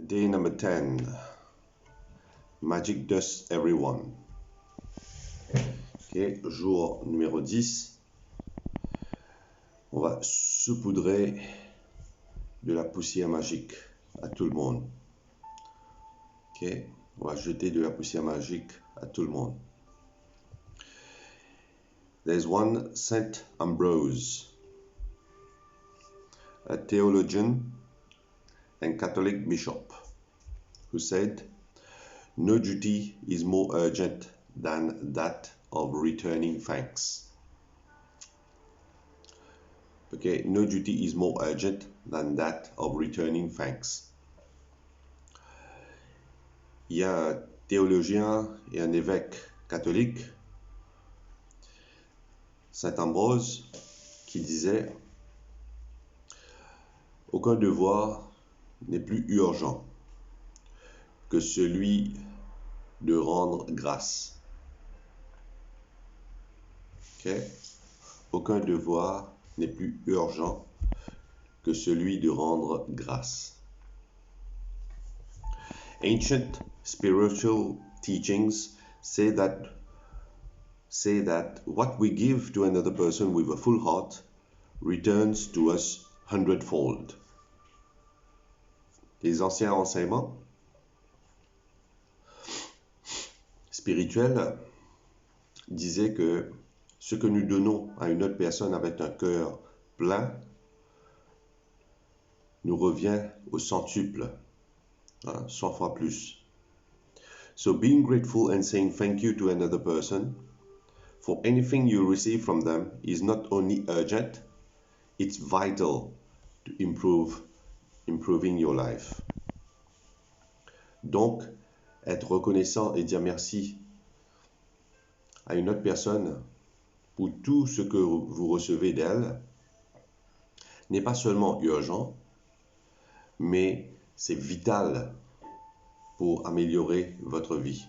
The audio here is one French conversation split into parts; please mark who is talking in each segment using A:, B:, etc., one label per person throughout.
A: Day number 10. Magic dust everyone. Ok, jour numéro 10. On va saupoudrer de la poussière magique à tout le monde. Ok, on va jeter de la poussière magique à tout le monde. There's one Saint Ambrose, a theologian and Catholic bishop, who said, "No duty is more urgent than that of returning thanks." Okay, no duty is more urgent than that of returning thanks. Il y a un théologien et un évêque catholique, Saint Ambrose, qui disait « Aucun devoir n'est plus urgent que celui de rendre grâce. » Okay? Aucun devoir n'est plus urgent que celui de rendre grâce. Ancient spiritual teachings say that what we give to another person with a full heart returns to us hundredfold. Les anciens enseignements spirituels disaient que ce que nous donnons à une autre personne avec un cœur plein nous revient au centuple, 100 fois plus. So being grateful and saying thank you to another person for anything you receive from them is not only urgent, it's vital to improving your life. Donc, être reconnaissant et dire merci à une autre personne pour tout ce que vous recevez d'elle n'est pas seulement urgent, mais c'est vital pour améliorer votre vie.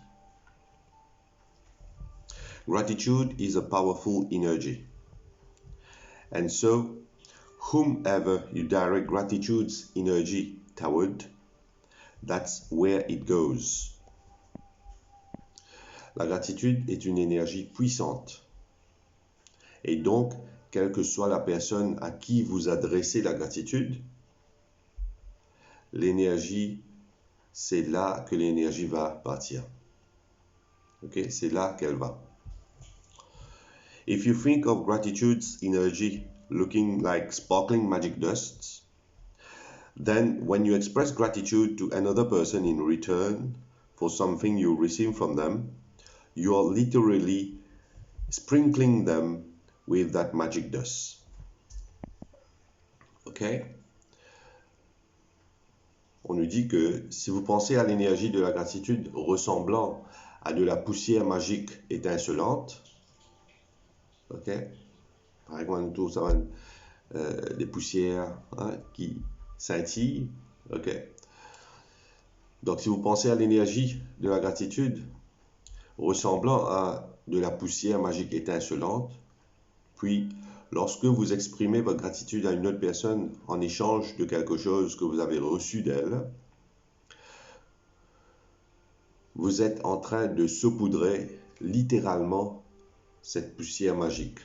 A: Gratitude is a powerful energy. And so, whomever you direct gratitude's energy toward, that's where it goes. La gratitude est une énergie puissante. Et donc, quelle que soit la personne à qui vous adressez la gratitude, l'énergie, c'est là que l'énergie va partir. Ok, c'est là qu'elle va. If you think of gratitude's energy looking like sparkling magic dust, then when you express gratitude to another person in return for something you receive from them, you are literally sprinkling them with that magic dust. Ok? On nous dit que si vous pensez à l'énergie de la gratitude ressemblant à de la poussière magique étincelante, ok? Par exemple, tout ça, des poussières qui scintillent, ok? Donc, si vous pensez à l'énergie de la gratitude ressemblant à de la poussière magique étincelante, puis lorsque vous exprimez votre gratitude à une autre personne en échange de quelque chose que vous avez reçu d'elle, vous êtes en train de saupoudrer littéralement cette poussière magique.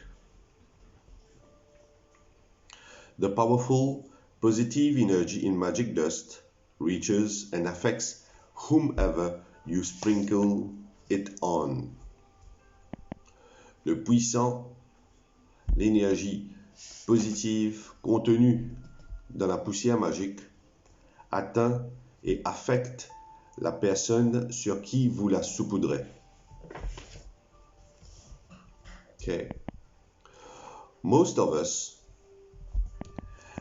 A: The powerful positive energy in magic dust reaches and affects whomever you sprinkle it on. Le puissant, l'énergie positive contenue dans la poussière magique atteint et affecte la personne sur qui vous la saupoudrez. Okay. Most of us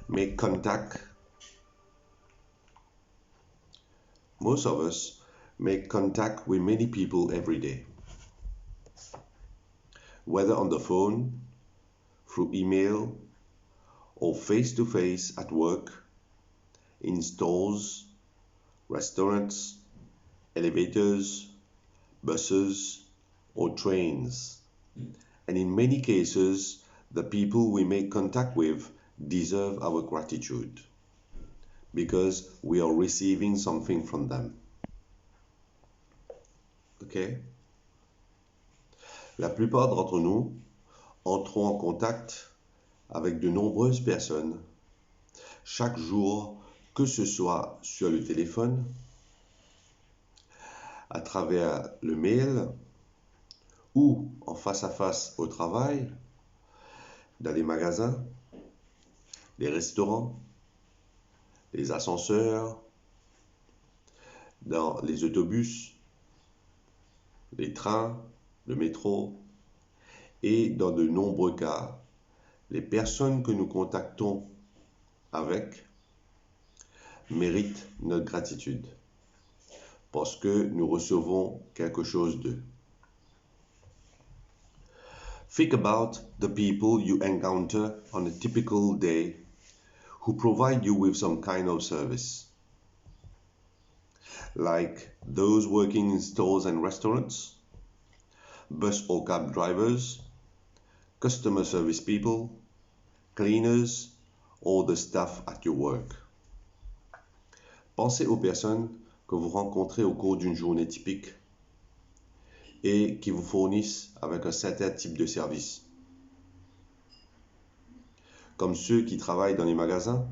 A: make contact with many people every day, whether on the phone, through email, or face-to-face at work, in stores, restaurants, elevators, buses, or trains. And in many cases, the people we make contact with deserve our gratitude. because we are receiving something from them. OK? La plupart d'entre nous entrons en contact avec de nombreuses personnes chaque jour, que ce soit sur le téléphone, à travers le mail ou en face à face au travail, dans les magasins, les restaurants, les ascenseurs, dans les autobus, les trains, le métro, et dans de nombreux cas, les personnes que nous contactons avec méritent notre gratitude parce que nous recevons quelque chose d'eux. Think about the people you encounter on a typical day who provide you with some kind of service, like those working in stores and restaurants, bus or cab drivers, customer service people, cleaners, or the staff at your work. Pensez aux personnes que vous rencontrez au cours d'une journée typique et qui vous fournissent avec un certain type de service, comme ceux qui travaillent dans les magasins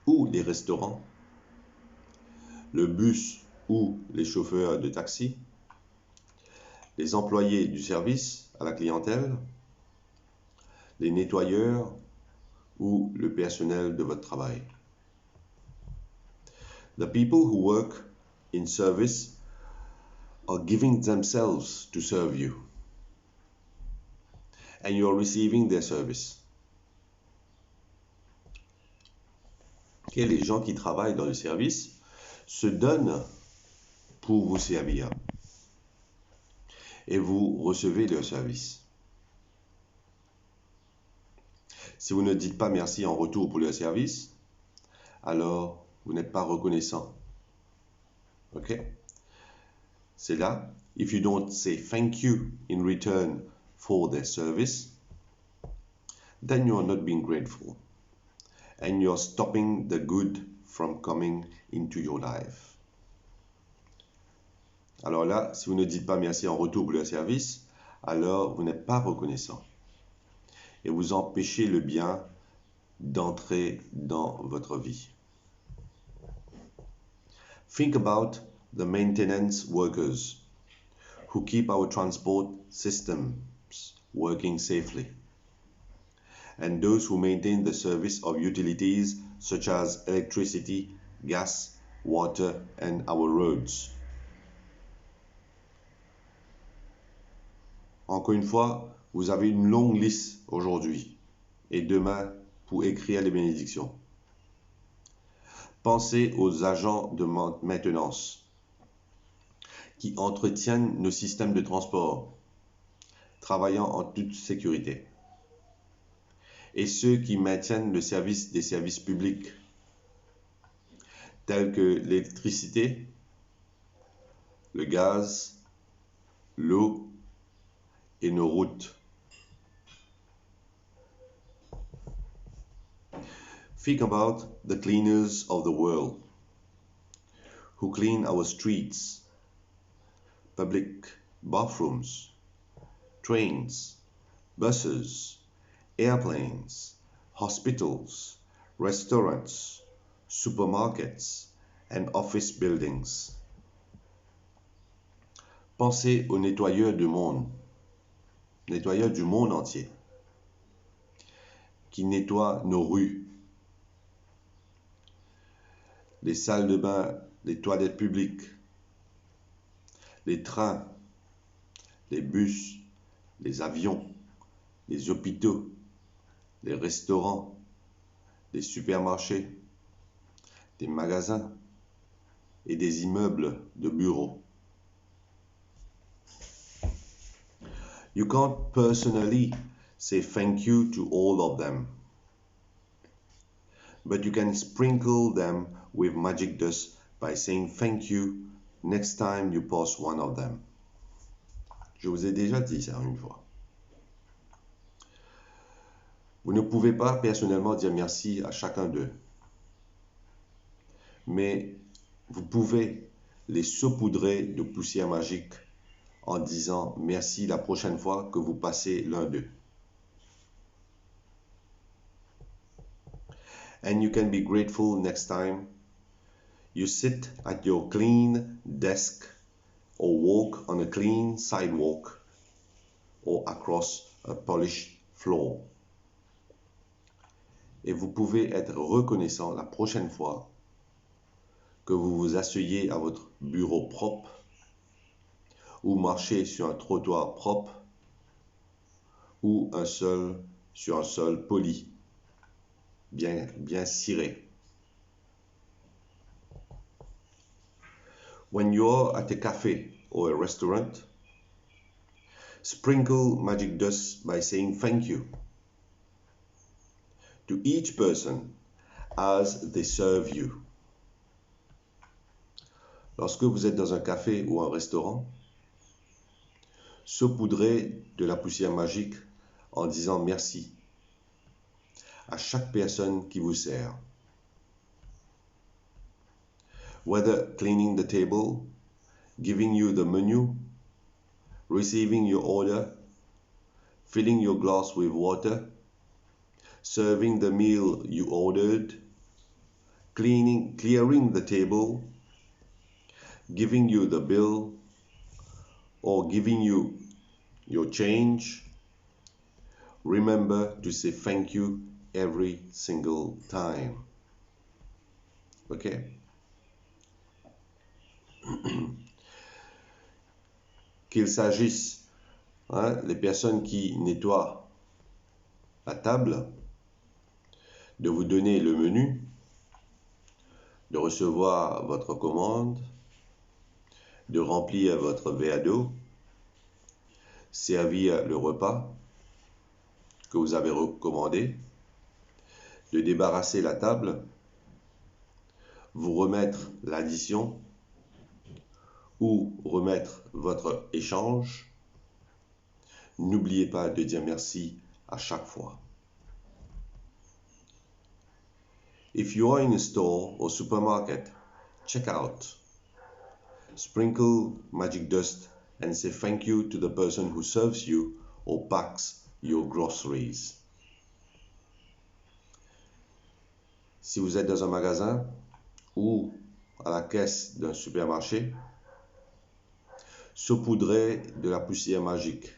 A: ou les restaurants, le bus ou les chauffeurs de taxi, les employés du service à la clientèle, les nettoyeurs ou le personnel de votre travail. The people who work in service are giving themselves to serve you, and you are receiving their service. Et les gens qui travaillent dans le service se donnent pour vous servir, et vous recevez leur service. Si vous ne dites pas merci en retour pour leur service, alors vous n'êtes pas reconnaissant. OK? C'est là, if you don't say thank you in return for their service, then you are not being grateful. And you're stopping the good from coming into your life. Alors là, si vous ne dites pas merci en retour pour leur service, alors vous n'êtes pas reconnaissant. Et vous empêchez le bien d'entrer dans votre vie. Think about the maintenance workers who keep our transport systems working safely, and those who maintain the service of utilities such as electricity, gas, water, and our roads. Encore une fois, vous avez une longue liste aujourd'hui et demain pour écrire les bénédictions. Pensez aux agents de maintenance qui entretiennent nos systèmes de transport, travaillant en toute sécurité, et ceux qui maintiennent le service des services publics, tels que l'électricité, le gaz, l'eau et nos routes. Think about the cleaners of the world who clean our streets, public bathrooms, trains, buses, airplanes, hospitals, restaurants, supermarkets, and office buildings. Pensez aux nettoyeurs du monde entier, qui nettoient nos rues, les salles de bain, les toilettes publiques, les trains, les bus, les avions, les hôpitaux, les restaurants, les supermarchés, des magasins et des immeubles de bureaux. You can't personally say thank you to all of them, but you can sprinkle them with magic dust by saying thank you next time you pass one of them. Je vous ai déjà dit ça une fois. Vous ne pouvez pas personnellement dire merci à chacun d'eux. mais vous pouvez les saupoudrer de poussière magique en disant merci la prochaine fois que vous passez l'un d'eux. And you can be grateful next time you sit at your clean desk or walk on a clean sidewalk or across a polished floor. Et vous pouvez être reconnaissant la prochaine fois que vous vous asseyez à votre bureau propre ou marchez sur un trottoir propre ou sur un sol poli, bien ciré. When you're at a cafe or a restaurant, sprinkle magic dust by saying thank you to each person as they serve you. Lorsque vous êtes dans un café ou un restaurant, saupoudrez de la poussière magique en disant merci à chaque personne qui vous sert. Whether cleaning the table, giving you the menu, receiving your order, filling your glass with water, serving the meal you ordered, clearing the table, giving you the bill, or giving you your change, remember to say thank you every single time. Okay? Qu'il s'agisse, les personnes qui nettoient la table, de vous donner le menu, de recevoir votre commande, de remplir votre verre d'eau, servir le repas que vous avez recommandé, de débarrasser la table, vous remettre l'addition ou remettre votre échange. N'oubliez pas de dire merci à chaque fois. If you are in a store or supermarket, check out. Sprinkle magic dust and say thank you to the person who serves you or packs your groceries. Si vous êtes dans un magasin ou à la caisse d'un supermarché, saupoudrez de la poussière magique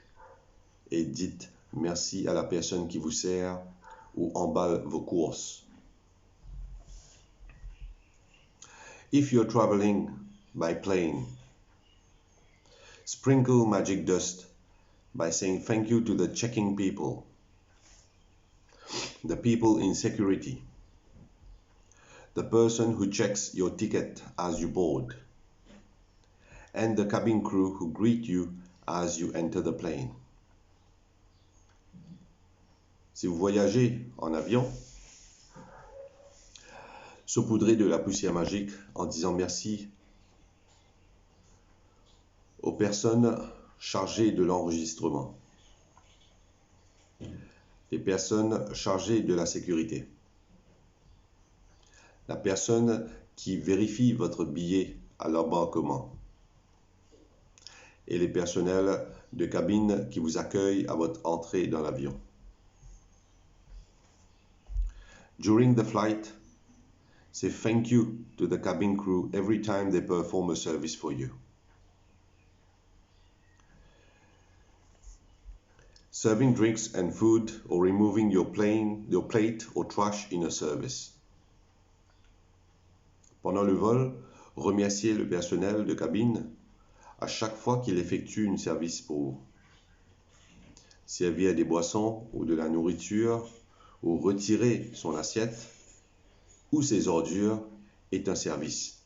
A: et dites merci à la personne qui vous sert ou emballe vos courses. If you're traveling by plane, sprinkle magic dust by saying thank you to the checking people, the people in security, the person who checks your ticket as you board, and the cabin crew who greet you as you enter the plane. Si vous voyagez en avion, saupoudrez de la poussière magique en disant merci aux personnes chargées de l'enregistrement, les personnes chargées de la sécurité, la personne qui vérifie votre billet à l'embarquement et les personnels de cabine qui vous accueillent à votre entrée dans l'avion. During the flight, say thank you to the cabin crew every time they perform a service for you. Serving drinks and food or removing your plate or trash in a service. Pendant le vol, remerciez le personnel de cabine à chaque fois qu'il effectue un service pour vous. Servir des boissons ou de la nourriture ou retirer son assiette ou ses ordures est un service.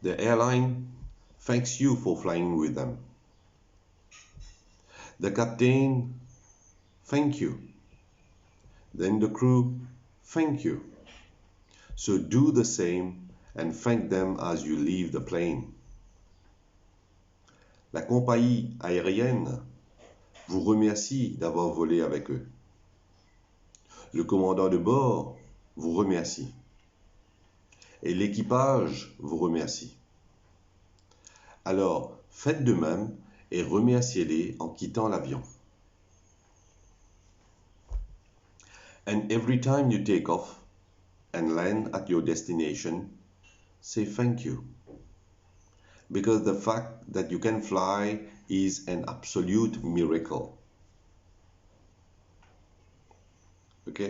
A: The airline thanks you for flying with them. The captain, thank you. Then the crew, thank you. So do the same and thank them as you leave the plane. La compagnie aérienne vous remercie d'avoir volé avec eux. Le commandant de bord vous remercie. Et l'équipage vous remercie. Alors, faites de même et remerciez-les en quittant l'avion. And every time you take off and land at your destination, say thank you. Because the fact that you can fly is an absolute miracle. Ok?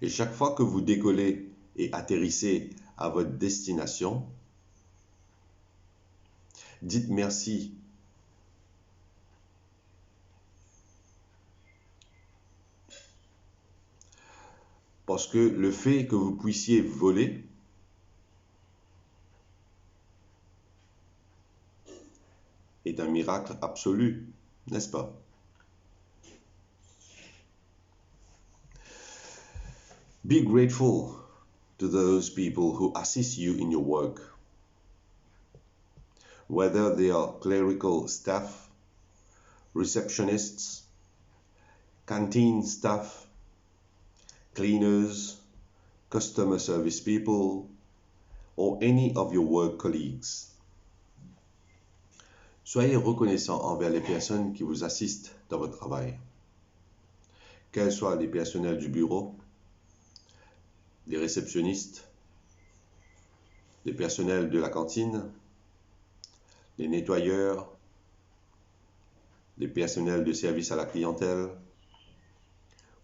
A: Et chaque fois que vous décollez et atterrissez à votre destination, dites merci. Parce que le fait que vous puissiez voler est un miracle absolu, n'est-ce pas? Be grateful to those people who assist you in your work, whether they are clerical staff, receptionists, canteen staff, cleaners, customer service people, or any of your work colleagues. Soyez reconnaissant envers les personnes qui vous assistent dans votre travail, qu'elles soient les personnels du bureau, les réceptionnistes, les personnels de la cantine, les nettoyeurs, les personnels de service à la clientèle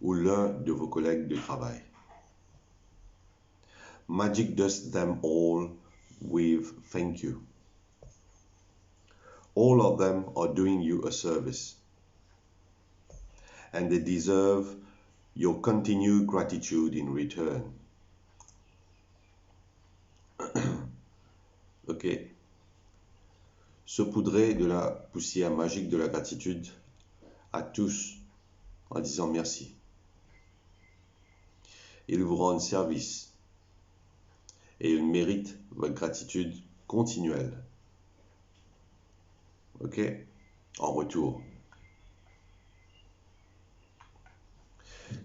A: ou l'un de vos collègues de travail. Magic does them all with thank you. All of them are doing you a service, and they deserve your continued gratitude in return. Ok. Saupoudrez de la poussière magique de la gratitude à tous en disant merci. Ils vous rendent service et ils méritent votre gratitude continuelle. Ok? En retour.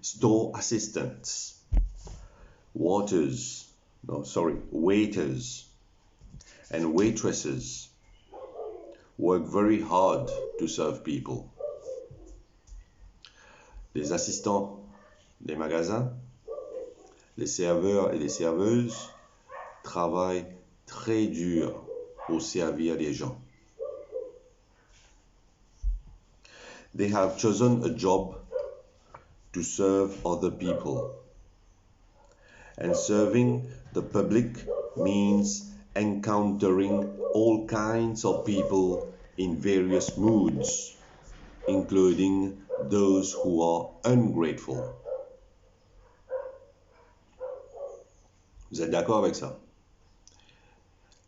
A: Store assistants, waiters, and waitresses work very hard to serve people. Les assistants des magasins, les serveurs et les serveuses travaillent très dur pour servir les gens. They have chosen a job to serve other people. And serving the public means encountering all kinds of people in various moods, including those who are ungrateful. Vous êtes d'accord avec ça?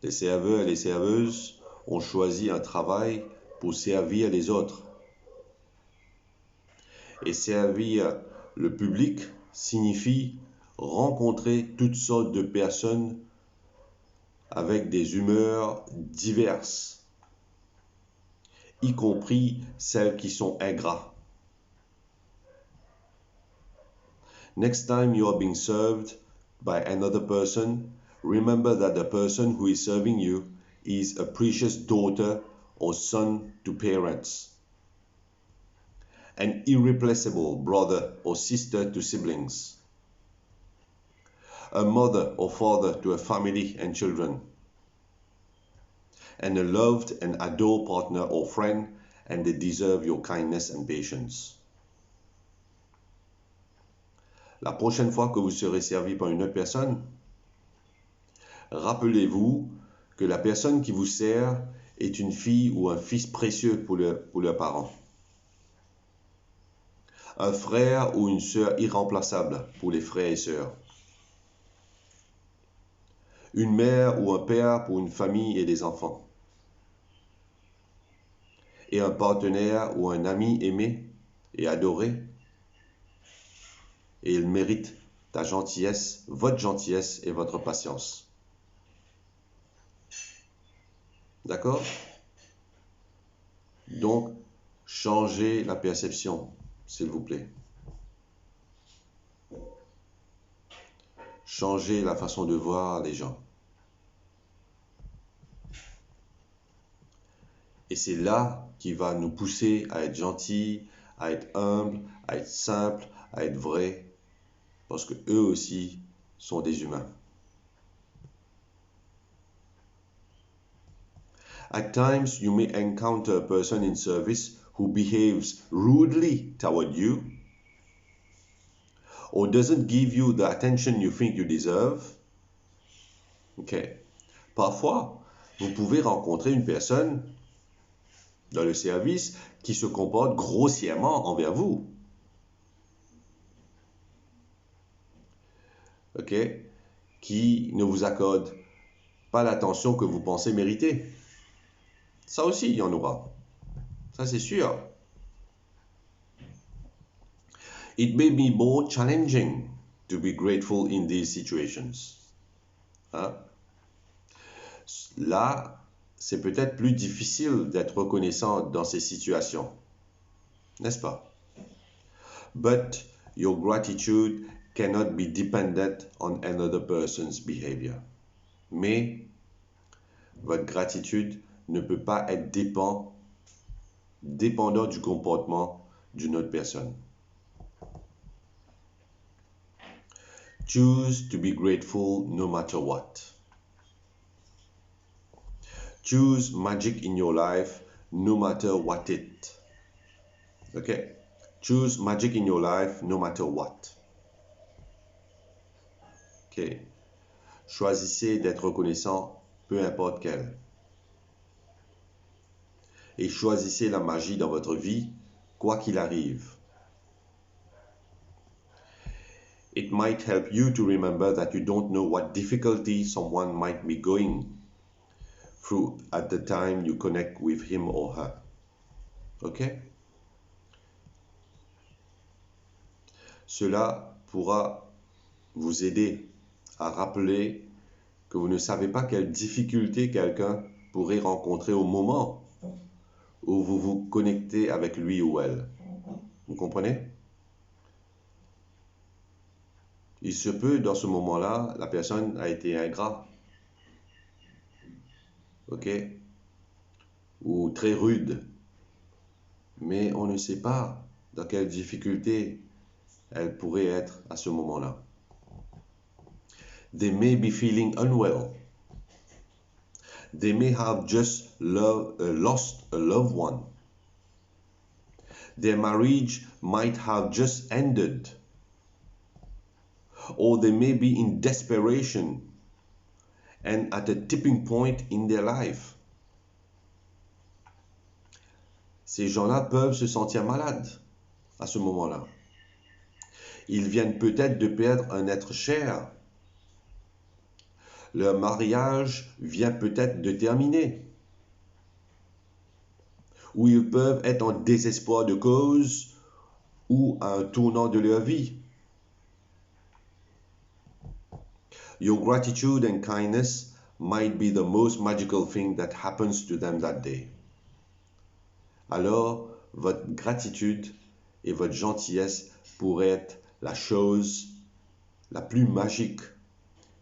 A: Les serveurs et les serveuses ont choisi un travail pour servir les autres. Et servir le public signifie rencontrer toutes sortes de personnes avec des humeurs diverses, y compris celles qui sont ingrats. Next time you are being served by another person, remember that the person who is serving you is a precious daughter or son to parents, an irreplaceable brother or sister to siblings, a mother or father to a family and children, and a loved and adored partner or friend, and they deserve your kindness and patience. La prochaine fois que vous serez servi par une autre personne, rappelez-vous que la personne qui vous sert est une fille ou un fils précieux pour leurs parents, un frère ou une sœur irremplaçable pour les frères et sœurs, une mère ou un père pour une famille et des enfants, et un partenaire ou un ami aimé et adoré. Et il mérite ta gentillesse, votre gentillesse et votre patience. D'accord? Donc, changez la perception, s'il vous plaît. changer la façon de voir les gens. Et c'est là qui va nous pousser à être gentils, à être humbles, à être simples, à être vrais, parce que eux aussi sont des humains. At times, you may encounter a person in service who behaves rudely toward you or doesn't give you the attention you think you deserve. Okay. Parfois, vous pouvez rencontrer une personne dans le service qui se comporte grossièrement envers vous. OK? Qui ne vous accorde pas l'attention que vous pensez mériter. Ça aussi, il y en aura. Ça, c'est sûr. It may be more challenging to be grateful in these situations. Hein? Là, c'est peut-être plus difficile d'être reconnaissant dans ces situations. N'est-ce pas? But your gratitude cannot be dependent on another person's behavior. Mais votre gratitude ne peut pas être dépendant du comportement d'une autre personne. Choose to be grateful no matter what. Choose magic in your life no matter what it. Okay? Choose magic in your life no matter what. Okay? Choisissez d'être reconnaissant, peu importe quel. Et choisissez la magie dans votre vie, quoi qu'il arrive. It might help you to remember that you don't know what difficulty someone might be going through at the time you connect with him or her. OK? Cela pourra vous aider à rappeler que vous ne savez pas quelle difficulté quelqu'un pourrait rencontrer au moment où vous vous connectez avec lui ou elle. Vous comprenez? Il se peut, dans ce moment-là, la personne a été ingrat. OK? Ou très rude. Mais on ne sait pas dans quelle difficulté elle pourrait être à ce moment-là. They may be feeling unwell. They may have just lost a loved one. Their marriage might have just ended. Or they may be in desperation and at a tipping point in their life. Ces gens-là peuvent se sentir malades à ce moment-là. Ils viennent peut-être de perdre un être cher. Leur mariage vient peut-être de terminer. Ou ils peuvent être en désespoir de cause ou à un tournant de leur vie. Your gratitude and kindness might be the most magical thing that happens to them that day. Alors, votre gratitude et votre gentillesse pourraient être la chose la plus magique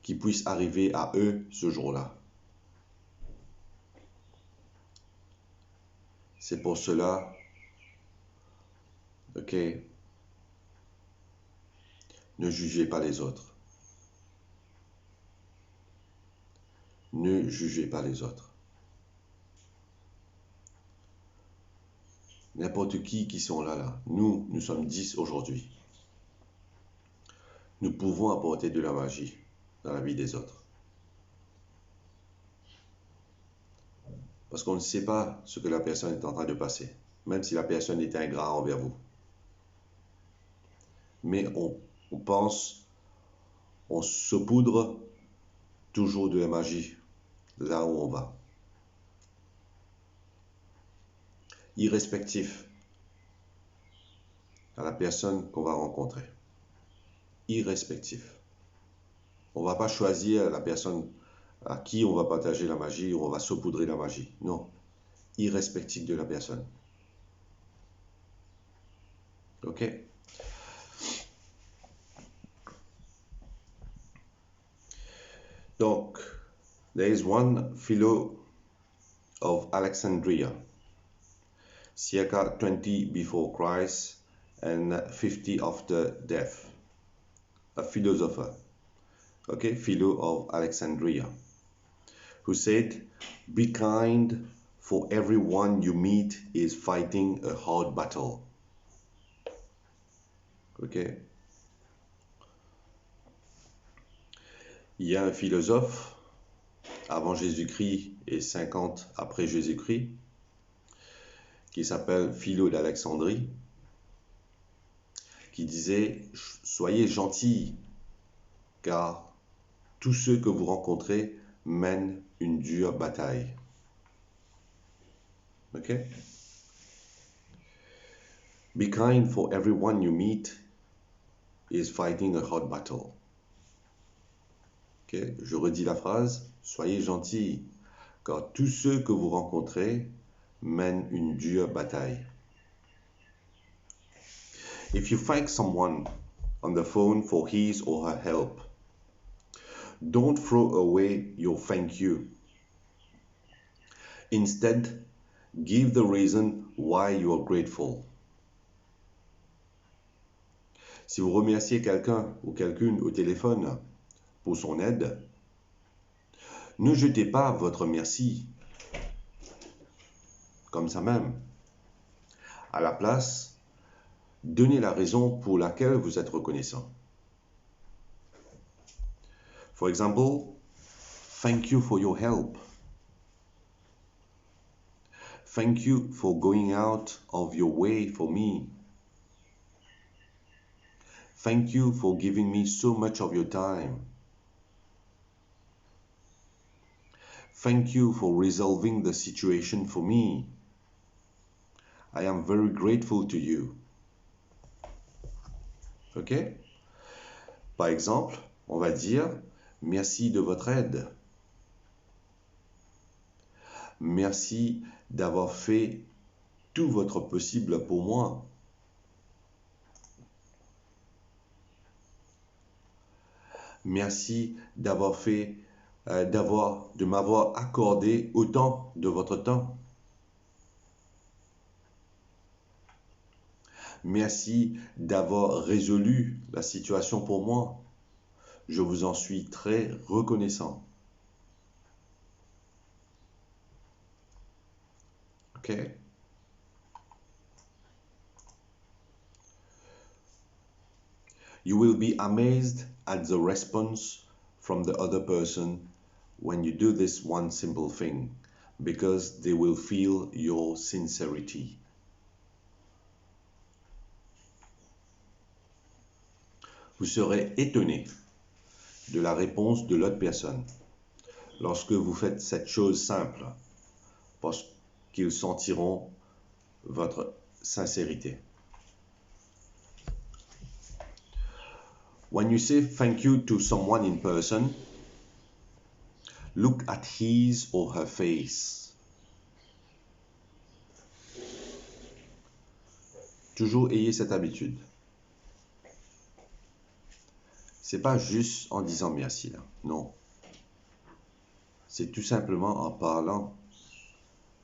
A: qui puisse arriver à eux ce jour-là. C'est pour cela, ok, ne jugez pas les autres. Ne jugez pas les autres. N'importe qui sont là. Nous sommes 10 aujourd'hui. Nous pouvons apporter de la magie dans la vie des autres. Parce qu'on ne sait pas ce que la personne est en train de passer, même si la personne est ingrat envers vous. Mais on pense, on saupoudre toujours de la magie là où on va. Irrespectif à la personne qu'on va rencontrer. Irrespectif. On ne va pas choisir la personne à qui on va partager la magie ou on va saupoudrer la magie. Non. Irrespectif de la personne. OK? Donc, there is one Philo of Alexandria, circa 20 before Christ and 50 after death, a philosopher, okay, Philo of Alexandria, who said, "Be kind, for everyone you meet is fighting a hard battle." Ok. Il y a un philosophe avant Jésus-Christ et 50 après Jésus-Christ qui s'appelle Philo d'Alexandrie, qui disait, soyez gentils, car tous ceux que vous rencontrez mènent une dure bataille. Ok? Be kind, for everyone you meet is fighting a hard battle. Ok? Je redis la phrase, soyez gentils, car tous ceux que vous rencontrez mènent une dure bataille. If you thank someone on the phone for his or her help, don't throw away your thank you. Instead, give the reason why you are grateful. Si vous remerciez quelqu'un ou quelqu'une au téléphone pour son aide, ne jetez pas votre merci comme ça même. À la place, donnez la raison pour laquelle vous êtes reconnaissant. For example, thank you for your help. Thank you for going out of your way for me. Thank you for giving me so much of your time. Thank you for resolving the situation for me. I am very grateful to you. Ok? Par exemple, on va dire merci de votre aide. Merci d'avoir fait tout votre possible pour moi. Merci de m'avoir accordé autant de votre temps. Merci d'avoir résolu la situation pour moi. Je vous en suis très reconnaissant. Ok? You will be amazed at the response from the other person when you do this one simple thing, because they will feel your sincerity. Vous serez étonné de la réponse de l'autre personne lorsque vous faites cette chose simple, parce qu'ils sentiront votre sincérité. When you say thank you to someone in person, look at his or her face. Toujours ayez cette habitude. C'est pas juste en disant merci là, non. C'est tout simplement en parlant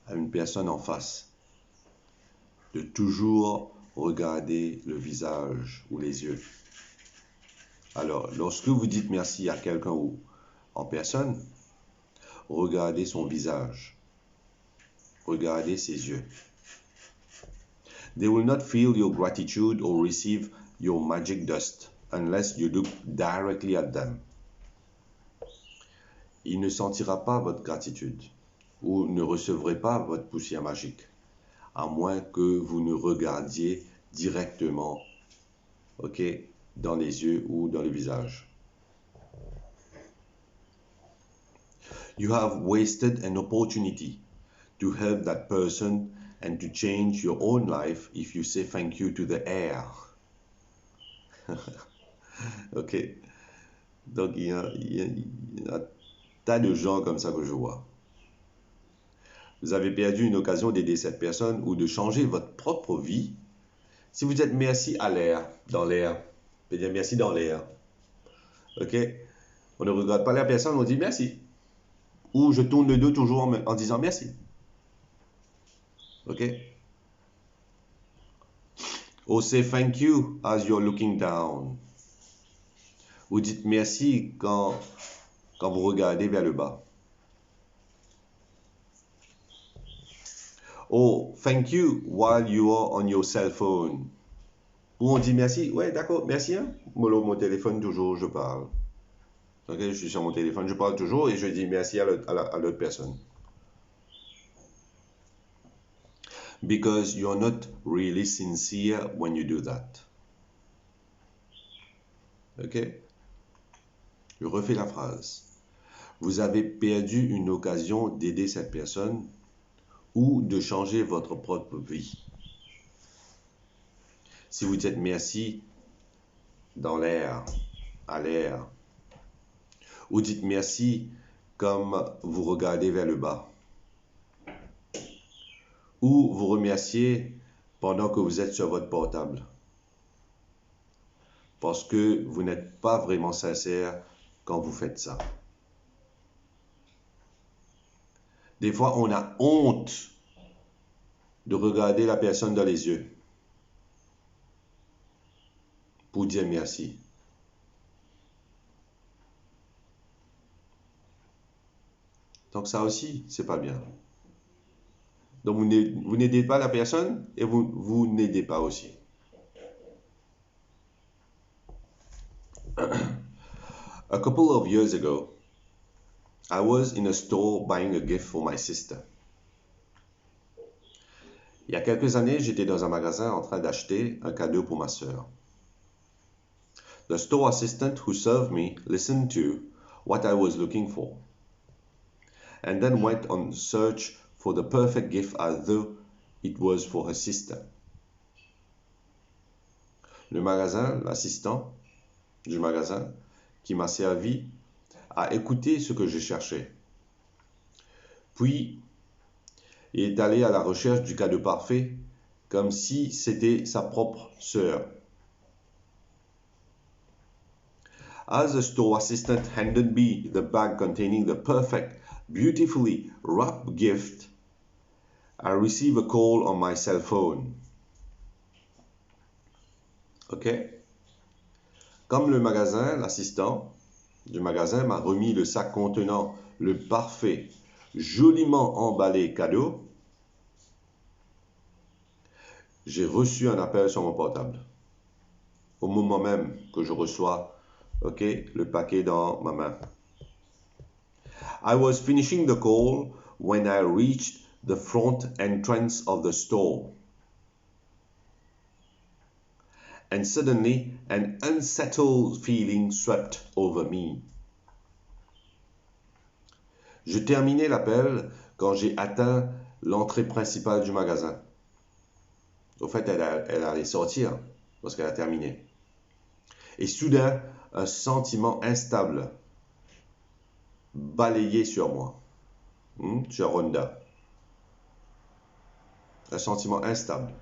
A: à une personne en face. De toujours regarder le visage ou les yeux. Alors, lorsque vous dites merci à quelqu'un ou en personne, regardez son visage. Regardez ses yeux. They will not feel your gratitude or receive your magic dust unless you look directly at them. Il ne sentira pas votre gratitude ou ne recevrez pas votre poussière magique, à moins que vous ne regardiez directement, ok, dans les yeux ou dans le visage. You have wasted an opportunity to help that person and to change your own life if you say thank you to the air. Ok. Donc, il y a un tas de gens comme ça que je vois. Vous avez perdu une occasion d'aider cette personne ou de changer votre propre vie. Si vous dites merci à l'air, dans l'air, dire merci dans l'air. Ok? On ne regarde pas la personne, on dit merci. Ou je tourne le dos toujours en disant merci. OK? Or say thank you as you're looking down. Vous dites merci quand vous regardez vers le bas. Or thank you while you are on your cell phone. Ou on dit merci. Ouais, d'accord, merci. Hein? Mon téléphone, toujours, je parle. OK, je suis sur mon téléphone, je parle toujours et je dis merci à l'autre personne. Because you're not really sincere when you do that. OK? Je refais la phrase. Vous avez perdu une occasion d'aider cette personne ou de changer votre propre vie. Si vous dites merci dans l'air, à l'air, ou dites merci comme vous regardez vers le bas, ou vous remerciez pendant que vous êtes sur votre portable, parce que vous n'êtes pas vraiment sincère quand vous faites ça. Des fois, on a honte de regarder la personne dans les yeux pour dire merci. Donc ça aussi, c'est pas bien. Donc vous n'aidez pas la personne et vous n'aidez pas aussi. A couple of years ago, I was in a store buying a gift for my sister. Il y a quelques années, j'étais dans un magasin en train d'acheter un cadeau pour ma sœur. The store assistant who served me listened to what I was looking for and then went on search for the perfect gift as though it was for her sister. Le magasin, l'assistant du magasin qui m'a servi, a écouté ce que je cherchais. Puis, il est allé à la recherche du cadeau parfait comme si c'était sa propre sœur. As the store assistant handed me the bag containing the perfect, beautifully wrapped gift, I received a call on my cell phone. OK? Comme le magasin, l'assistant du magasin m'a remis le sac contenant le parfait, joliment emballé cadeau, j'ai reçu un appel sur mon portable. Au moment même que je reçois, OK, le paquet dans ma main. I was finishing the call when I reached the front entrance of the store. And suddenly an unsettled feeling swept over me. Je terminais l'appel quand j'ai atteint l'entrée principale du magasin. Au fait, elle allait sortir parce qu'elle a terminé. Et soudain, un sentiment instable balayait sur moi, sur Rhonda. Un sentiment instable.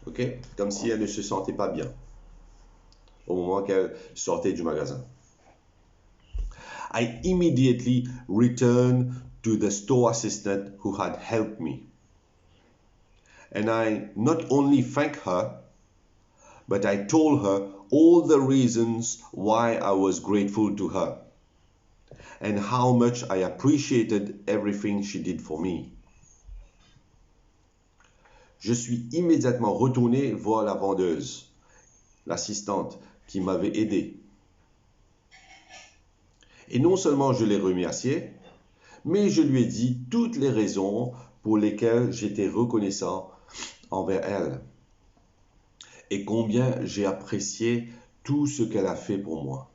A: OK? Comme si elle ne se sentait pas bien au moment qu'elle sortait du magasin. I immediately returned to the store assistant who had helped me. And I not only thanked her, but I told her all the reasons why I was grateful to her and how much I appreciated everything she did for me. Je suis immédiatement retourné voir la vendeuse, l'assistante qui m'avait aidé. Et non seulement je l'ai remerciée, mais je lui ai dit toutes les raisons pour lesquelles j'étais reconnaissant envers elle et combien j'ai apprécié tout ce qu'elle a fait pour moi.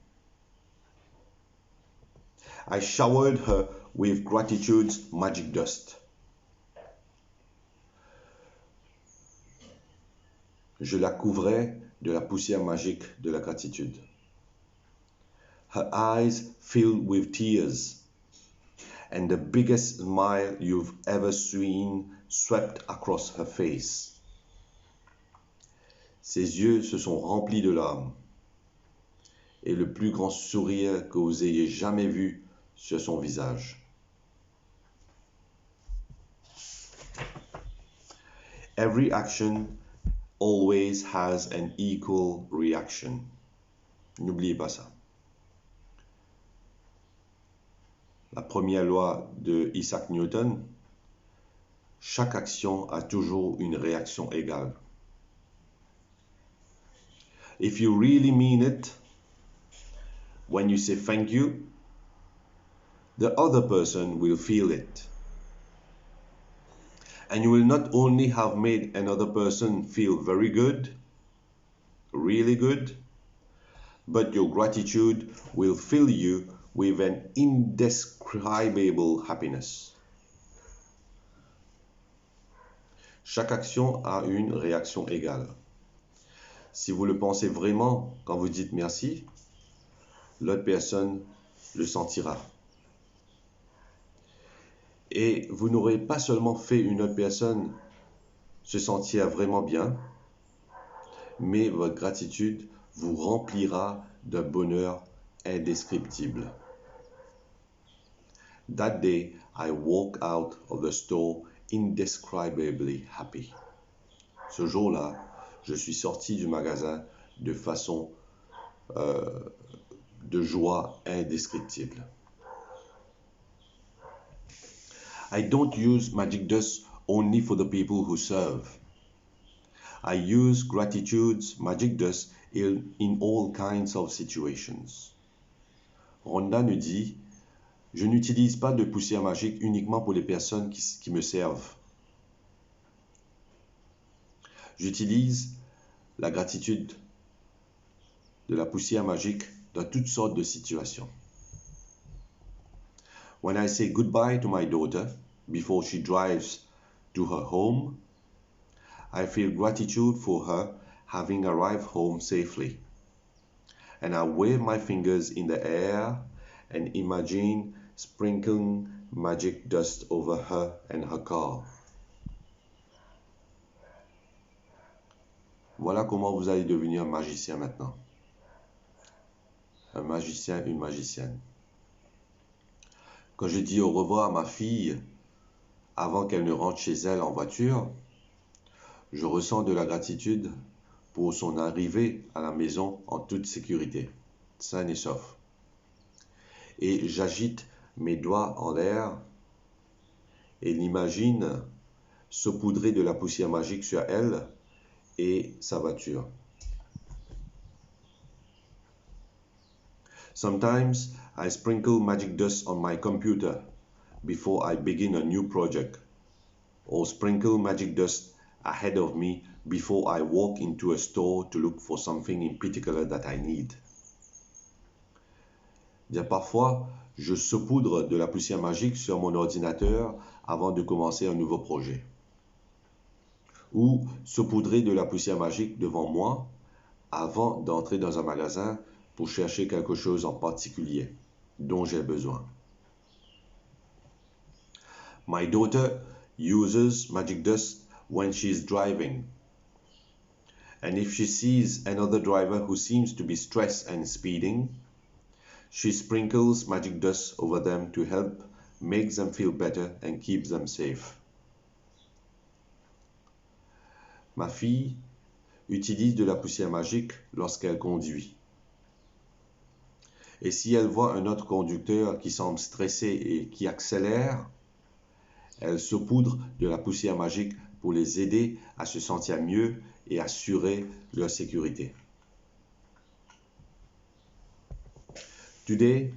A: I showered her with gratitude's magic dust. Je la couvrais de la poussière magique de la gratitude. Her eyes filled with tears, and the biggest smile you've ever seen swept across her face. Ses yeux se sont remplis de larmes, et le plus grand sourire que vous ayez jamais vu sur son visage. Every action always has an equal reaction. N'oubliez pas ça. La première loi de Isaac Newton, chaque action a toujours une réaction égale. If you really mean it, when you say thank you, the other person will feel it. And you will not only have made another person feel very good, really good, but your gratitude will fill you with an indescribable happiness. Chaque action a une réaction égale. Si vous le pensez vraiment quand vous dites merci, l'autre personne le sentira. Et vous n'aurez pas seulement fait une autre personne se sentir vraiment bien, mais votre gratitude vous remplira d'un bonheur indescriptible. That day, I walk out of the store indescribably happy. Ce jour-là, je suis sorti du magasin de façon de joie indescriptible. I don't use magic dust only for the people who serve. I use gratitude's magic dust in all kinds of situations. Rhonda nous dit, je n'utilise pas de poussière magique uniquement pour les personnes qui me servent. J'utilise la gratitude de la poussière magique dans toutes sortes de situations. When I say goodbye to my daughter before she drives to her home, I feel gratitude for her having arrived home safely. And I wave my fingers in the air and imagine sprinkling magic dust over her and her car. Voilà comment vous allez devenir un magicien maintenant. Un magicien, une magicienne. Quand je dis au revoir à ma fille avant qu'elle ne rentre chez elle en voiture, je ressens de la gratitude pour son arrivée à la maison en toute sécurité, sain et sauf. Et j'agite mes doigts en l'air et l'imagine saupoudrer de la poussière magique sur elle et sa voiture. Sometimes I sprinkle magic dust on my computer before I begin a new project, or sprinkle magic dust ahead of me before I walk into a store to look for something in particular that I need. Bien, parfois, je saupoudre de la poussière magique sur mon ordinateur avant de commencer un nouveau projet. Ou saupoudrer de la poussière magique devant moi avant d'entrer dans un magasin pour chercher quelque chose en particulier dont j'ai besoin. My daughter uses magic dust when she is driving. And if she sees another driver who seems to be stressed and speeding, she sprinkles magic dust over them to help make them feel better and keep them safe. Ma fille utilise de la poussière magique lorsqu'elle conduit. Et si elle voit un autre conducteur qui semble stressé et qui accélère, elle saupoudre de la poussière magique pour les aider à se sentir mieux et assurer leur sécurité. Today,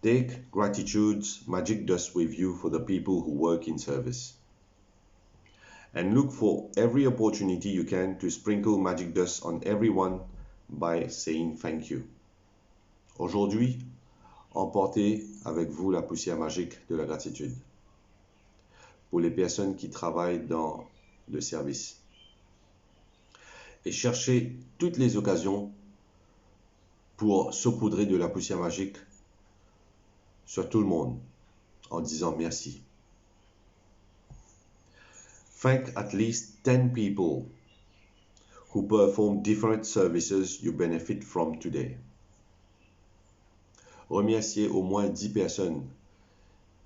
A: take gratitude's magic dust with you for the people who work in service. And look for every opportunity you can to sprinkle magic dust on everyone by saying thank you. Aujourd'hui, emportez avec vous la poussière magique de la gratitude pour les personnes qui travaillent dans le service. Et cherchez toutes les occasions pour saupoudrer de la poussière magique sur tout le monde en disant merci. Thank at least 10 people who perform different services you benefit from today. remerciez au moins 10 personnes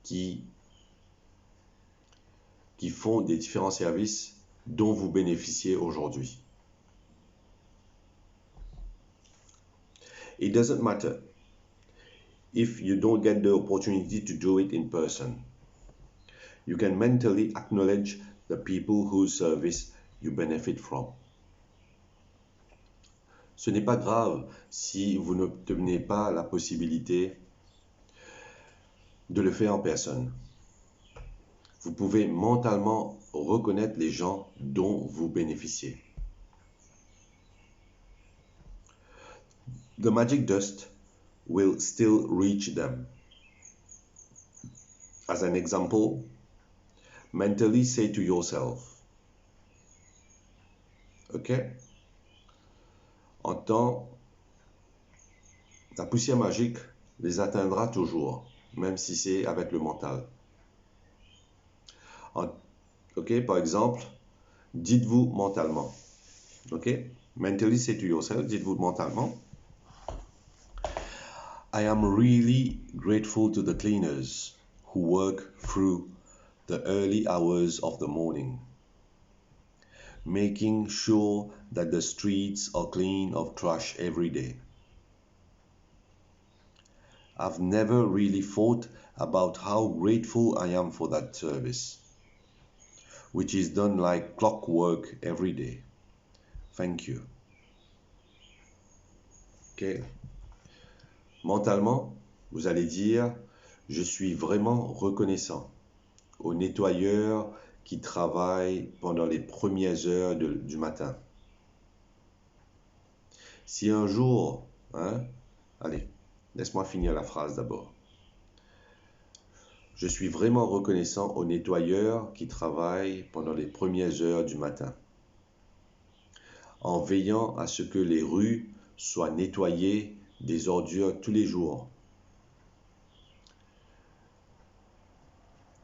A: qui font des différents services dont vous bénéficiez aujourd'hui. It doesn't matter if you don't get the opportunity to do it in person. You can mentally acknowledge the people whose service you benefit from. Ce n'est pas grave si vous n'obtenez pas la possibilité de le faire en personne. Vous pouvez mentalement reconnaître les gens dont vous bénéficiez. The magic dust will still reach them. As an example, mentally say to yourself, ok? En temps, la poussière magique les atteindra toujours, même si c'est avec le mental. Ok, par exemple, dites-vous mentalement. Ok? Mentally say to yourself, dites-vous mentalement. I am really grateful to the cleaners who work through the early hours of the morning, making sure that the streets are clean of trash every day. I've never really thought about how grateful I am for that service, which is done like clockwork every day. Thank you. Ok. Mentalement, vous allez dire, je suis vraiment reconnaissant aux nettoyeurs qui travaillent pendant les premières heures du matin. Si un jour, allez, laisse-moi finir la phrase d'abord. Je suis vraiment reconnaissant aux nettoyeurs qui travaillent pendant les premières heures du matin, en veillant à ce que les rues soient nettoyées des ordures tous les jours.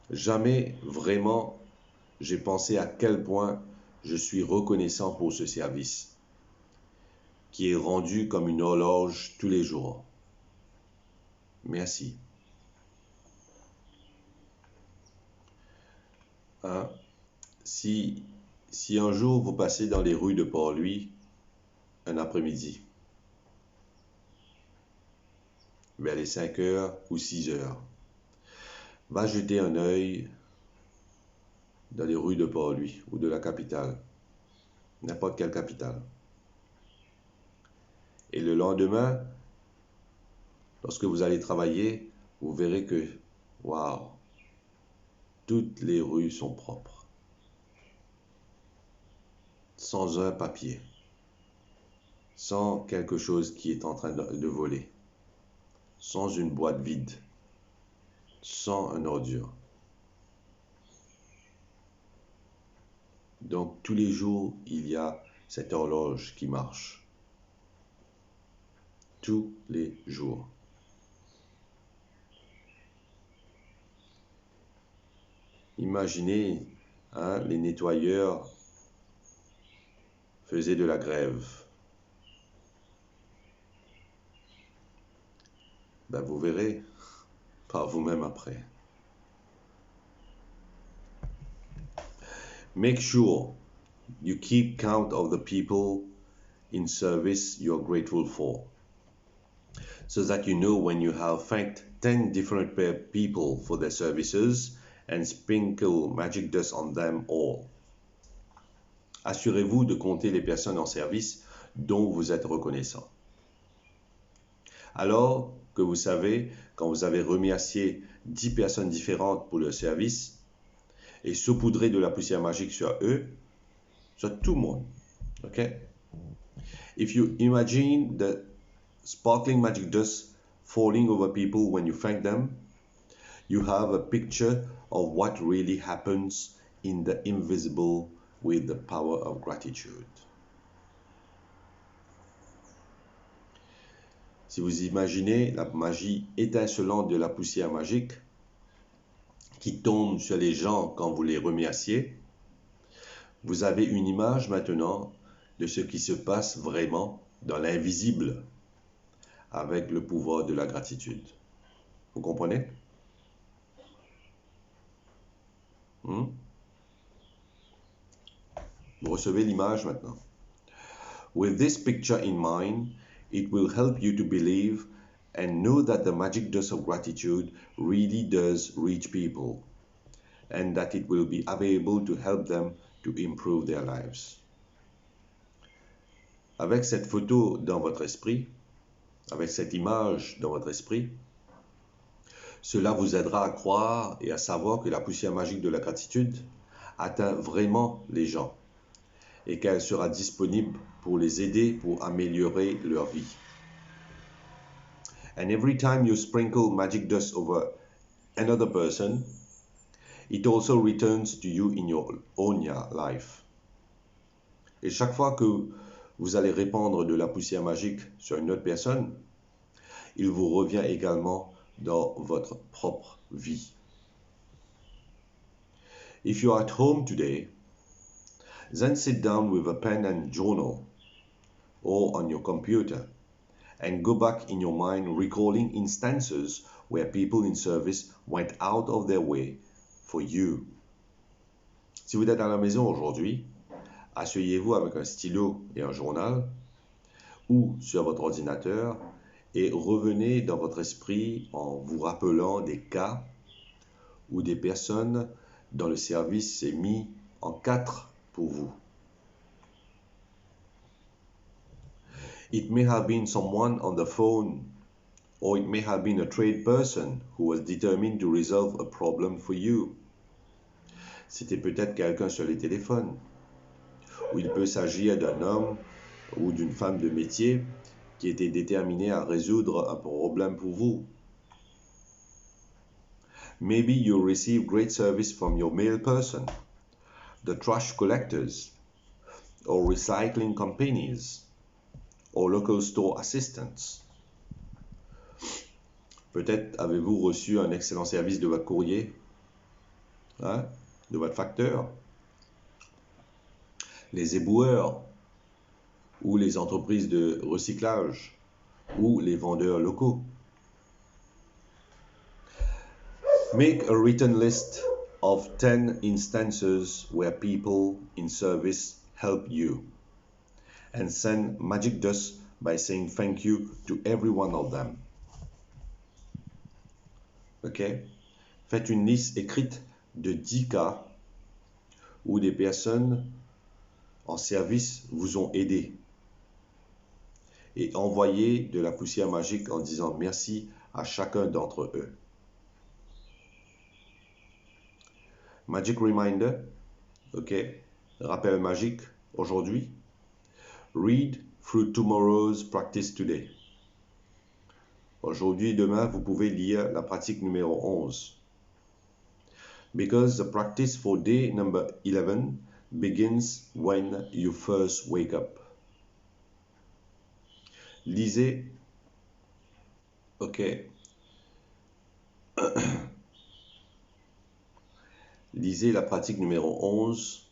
A: Jamais vraiment j'ai pensé à quel point je suis reconnaissant pour ce service, qui est rendu comme une horloge tous les jours. Merci. Si un jour vous passez dans les rues de Port-Louis, un après-midi, vers les 5 heures ou 6 heures, va jeter un œil dans les rues de Port-Louis ou de la capitale, n'importe quelle capitale. Et le lendemain, lorsque vous allez travailler, vous verrez que, waouh, toutes les rues sont propres, sans un papier, sans quelque chose qui est en train de voler, sans une boîte vide, sans un ordure. Donc tous les jours, il y a cette horloge qui marche. Tous les jours. Imaginez, les nettoyeurs faisaient de la grève. Ben, vous verrez par vous-même après. Make sure you keep count of the people in service you're grateful for, so that you know when you have thanked 10 different people for their services and sprinkle magic dust on them all. Assurez-vous de compter les personnes en service dont vous êtes reconnaissant. Alors que vous savez, quand vous avez remercié 10 personnes différentes pour leur service et saupoudré de la poussière magique sur eux, sur tout le monde, ok? If you imagine the sparkling magic dust falling over people when you thank them, you have a picture of what really happens in the invisible with the power of gratitude. Si vous imaginez la magie étincelante de la poussière magique qui tombe sur les gens quand vous les remerciez, vous avez une image maintenant de ce qui se passe vraiment dans l'invisible, avec le pouvoir de la gratitude. Vous comprenez? Hmm? Vous recevez l'image maintenant. With this picture in mind, it will help you to believe and know that the magic dust of gratitude really does reach people, and that it will be available to help them to improve their lives. Avec cette photo dans votre esprit, avec cette image dans votre esprit, cela vous aidera à croire et à savoir que la poussière magique de la gratitude atteint vraiment les gens et qu'elle sera disponible pour les aider pour améliorer leur vie. And every time you sprinkle magic dust over another person, it also returns to you in your own life. Et chaque fois que vous allez répandre de la poussière magique sur une autre personne, il vous revient également dans votre propre vie. If you are at home today, then sit down with a pen and journal or on your computer and go back in your mind recalling instances where people in service went out of their way for you. Si vous êtes à la maison aujourd'hui, asseyez-vous avec un stylo et un journal ou sur votre ordinateur et revenez dans votre esprit en vous rappelant des cas où des personnes dont le service s'est mis en quatre pour vous. It may have been someone on the phone, or it may have been a trade person who was determined to resolve a problem for you. C'était peut-être quelqu'un sur les téléphones, ou il peut s'agir d'un homme ou d'une femme de métier qui était déterminé à résoudre un problème pour vous. Maybe you receive great service from your mail person, the trash collectors, or recycling companies, or local store assistants. Peut-être avez-vous reçu un excellent service de votre courrier, de votre facteur, les éboueurs, ou les entreprises de recyclage, ou les vendeurs locaux. Make a written list of 10 instances where people in service help you, and send magic dust by saying thank you to every one of them. Ok? Faites une liste écrite de 10 cas où des personnes en service vous ont aidé. Et envoyez de la poussière magique en disant merci à chacun d'entre eux. Magic reminder, ok? Rappel magique aujourd'hui. Read through tomorrow's practice today. Aujourd'hui et demain, vous pouvez lire la pratique numéro 11. Because the practice for day number 11 begins when you first wake up. Lisez, ok. Lisez la pratique numéro 11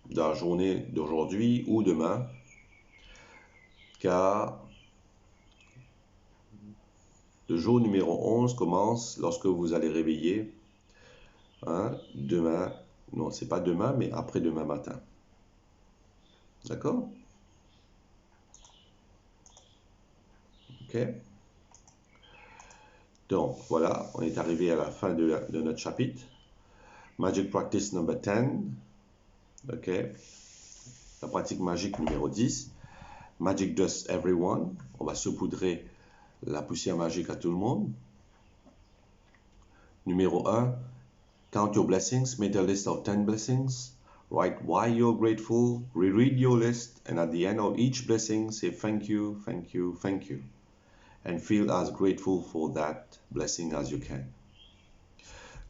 A: de la journée d'aujourd'hui ou demain, car le jour numéro 11 commence lorsque vous allez réveiller, demain, non, c'est pas demain, mais après-demain matin. D'accord? Ok? Donc, voilà, on est arrivé à la fin de notre chapitre. Magic Practice number 10. Ok? La pratique magique numéro 10. Magic Dust Everyone. On va saupoudrer la poussière magique à tout le monde. Numéro 1. Count your blessings. Make a list of 10 blessings. Write why you're grateful. Reread your list. And at the end of each blessing, say thank you, thank you, thank you. And feel as grateful for that blessing as you can.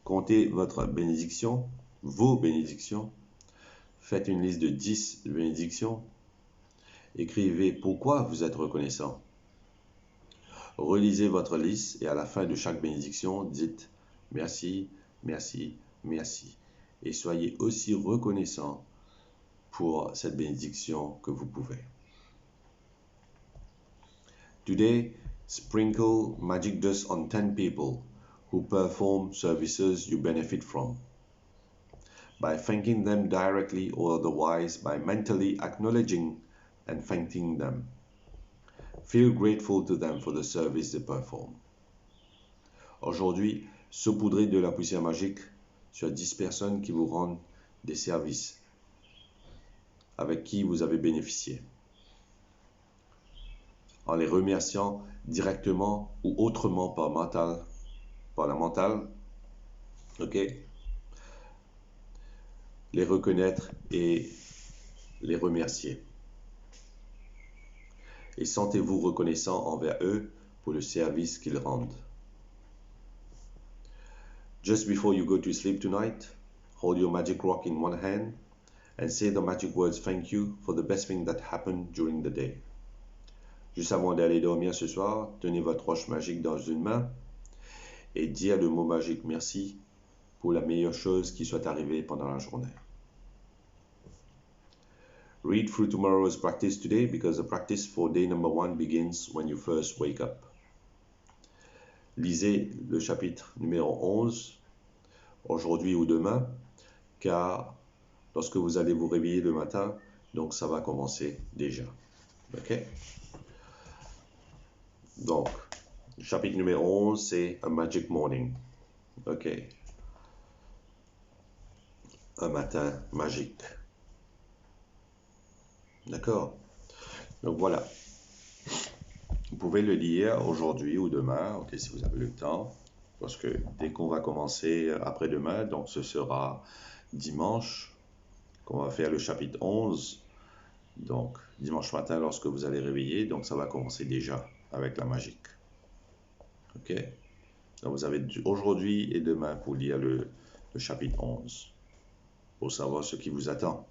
A: Comptez votre bénédiction, vos bénédictions. Faites une liste de 10 bénédictions. Écrivez pourquoi vous êtes reconnaissant. Relisez votre liste et à la fin de chaque bénédiction, dites merci, merci, merci. Et soyez aussi reconnaissant pour cette bénédiction que vous pouvez. Today, sprinkle magic dust on 10 people who perform services you benefit from, by thanking them directly or otherwise, by mentally acknowledging and thanking them. Feel grateful to them for the service they perform. Aujourd'hui, saupoudrez de la poussière magique sur 10 personnes qui vous rendent des services, avec qui vous avez bénéficié, en les remerciant directement ou autrement par la mentale, ok? Les reconnaître et les remercier. Et sentez-vous reconnaissant envers eux pour le service qu'ils rendent. Just before you go to sleep tonight, hold your magic rock in one hand and say the magic words thank you for the best thing that happened during the day. Juste avant d'aller dormir ce soir, tenez votre roche magique dans une main et dire le mot magique merci pour la meilleure chose qui soit arrivée pendant la journée. Read through tomorrow's practice today because the practice for day number 1 begins when you first wake up. Lisez le chapitre numéro 11 aujourd'hui ou demain, car lorsque vous allez vous réveiller le matin, donc ça va commencer déjà. Ok? Donc, chapitre numéro 11, c'est A Magic Morning. Ok? Un matin magique. D'accord? Donc voilà. Vous pouvez le lire aujourd'hui ou demain, ok, si vous avez le temps, parce que dès qu'on va commencer après-demain, donc ce sera dimanche, qu'on va faire le chapitre 11, donc dimanche matin lorsque vous allez réveiller, donc ça va commencer déjà avec la magique. Ok? Donc vous avez aujourd'hui et demain pour lire le chapitre 11, pour savoir ce qui vous attend